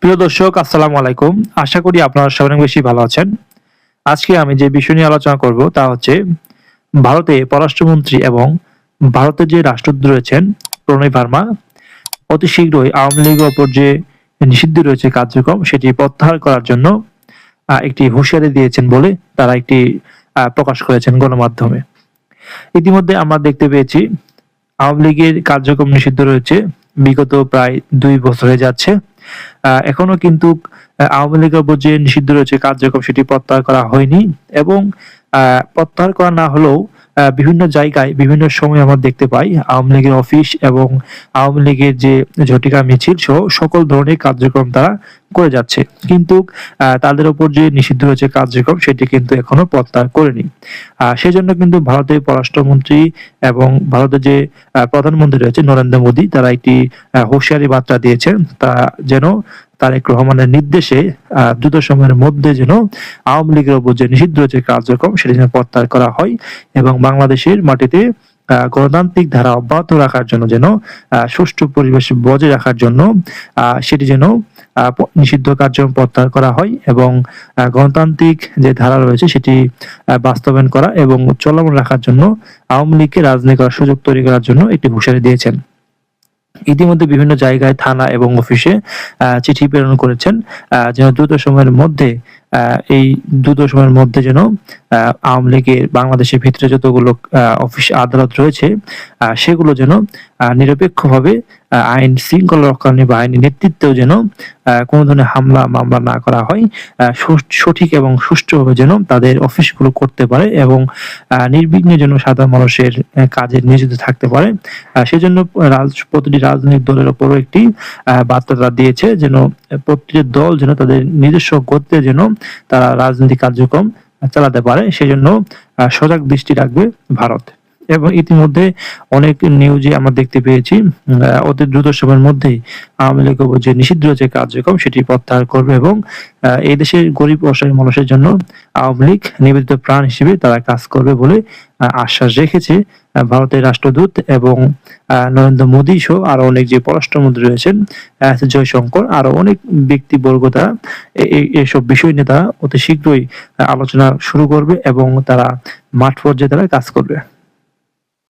প্রিয় দর্শক, আসসালামু আলাইকুম। আশা করি আপনারা সবাই অনেক বেশি ভালো আছেন। আজকে আমি যে বিষয় নিয়ে আলোচনা করব তা হচ্ছে ভারতে পররাষ্ট্রমন্ত্রী এবং ভারতের যে রাষ্ট্রদূত রয়েছেন প্রণয় ভার্মা অতি শীঘ্রই আওয়ামী লীগের ওপর যে নিষিদ্ধ রয়েছে কার্যক্রম সেটি প্রত্যাহার করার জন্য একটি হুঁশিয়ারি দিয়েছেন বলে তারা একটি প্রকাশ করেছেন গণমাধ্যমে। ইতিমধ্যে আমরা দেখতে পেয়েছি আওয়ামী লীগের কার্যক্রম নিষিদ্ধ রয়েছে বিগত প্রায় ২ বছর হয়ে যাচ্ছে। এখনো কিন্তু আওয়ামী লীগের ওপর যে নিষিদ্ধ রয়েছে কার্যক্রম সেটি প্রত্যাহার করা হয়নি এবং প্রত্যাহার করা না হলেও বিভিন্ন জায়গায় বিভিন্ন সময় আমরা দেখতে পাই আওয়ামী লীগের অফিস এবং আওয়ামী লীগের যে ঝটিকা মিছিল সহ সকল ধরনের কার্যক্রম তারা করে যাচ্ছে। কিন্তু তাদের উপর যে নিষিদ্ধ রয়েছে কার্যক্রম সেটি কিন্তু এখনো প্রত্যাহার করেনি। সেজন্য কিন্তু ভারতের পররাষ্ট্রমন্ত্রী এবং ভারতের যে প্রধানমন্ত্রী রয়েছে নরেন্দ্র মোদী তারা একটি হুঁশিয়ারি বার্তা দিয়েছেন তা যেন তারেক রহমানের নির্দেশে দ্রুত সময়ের মধ্যে যেন আওয়ামী লীগের উপর যে নিষিদ্ধ রয়েছে কার্যক্রম সেটি যেন প্রত্যাহার করা হয় এবং বাংলাদেশের মাটিতে গণতান্ত্রিক ধারা অব্যাহত রাখার জন্য যেন সুষ্ঠু পরিবেশ বজায় রাখার জন্য সেটি যেন নিষিদ্ধ কার্যক্রম প্রত্যাহার করা হয় এবং গণতান্ত্রিক যে ধারা রয়েছে সেটি বাস্তবায়ন করা এবং চলমান রাখার জন্য আওয়ামী লীগকে রাজনীতি করার সুযোগ তৈরি করার জন্য একটি হুঁশিয়ারি দিয়েছেন। ইতিমধ্যে বিভিন্ন জায়গায় থানা এবং অফিসে চিঠি প্রেরণ করেছেন যেন দ্রুত সময়ের মধ্যে এই দ্রুত সময়ের মধ্যে যেন আওয়ামী লীগের বাংলাদেশের ভিতরে যতগুলো অফিস আদালত রয়েছে সেগুলো যেন নিরপেক্ষভাবে আইন শৃঙ্খলা রক্ষাকারী বাহিনীর নেতৃত্বেও যেন কোনো ধরনের হামলা মামলা না করা হয়, সঠিক এবং সুষ্ঠুভাবে যেন তাদের অফিসগুলো করতে পারে এবং নির্বিঘ্নে যেন সাধারণ মানুষের কাজে নিয়োজিত থাকতে পারে। সেজন্য প্রতিটি রাজনৈতিক দলের উপরও একটি বার্তা তারা দিয়েছে যেন প্রতিটি দল যেন তাদের নিজস্ব গতিতে যেন তারা রাজনৈতিক কার্যক্রম চালাতে পারে, সেজন্য সজাগ দৃষ্টি রাখবে ভারত। এবং ইতিমধ্যে অনেক নিউজে আমরা দেখতে পেয়েছি অতি দ্রুত সময়ের মধ্যেই আওয়ামী লীগের যে নিষিদ্ধ যে কার্যক্রম সেটি প্রত্যাহার করবে এবং এই দেশের গরিব অসহায় মানুষের জন্য আওয়ামী লীগ নিবেদিত প্রাণ হিসেবে তারা কাজ করবে বলে আশ্বাস রেখেছে ভারতের রাষ্ট্রদূত এবং নরেন্দ্র মোদী সহ আরো অনেক যে পররাষ্ট্রমন্ত্রী রয়েছেন জয়শঙ্কর আরো অনেক ব্যক্তিবর্গ তারা এইসব বিষয় নিয়ে তারা অতি শীঘ্রই আলোচনা শুরু করবে এবং তারা মাঠ পর্যায়ে তারা কাজ করবে।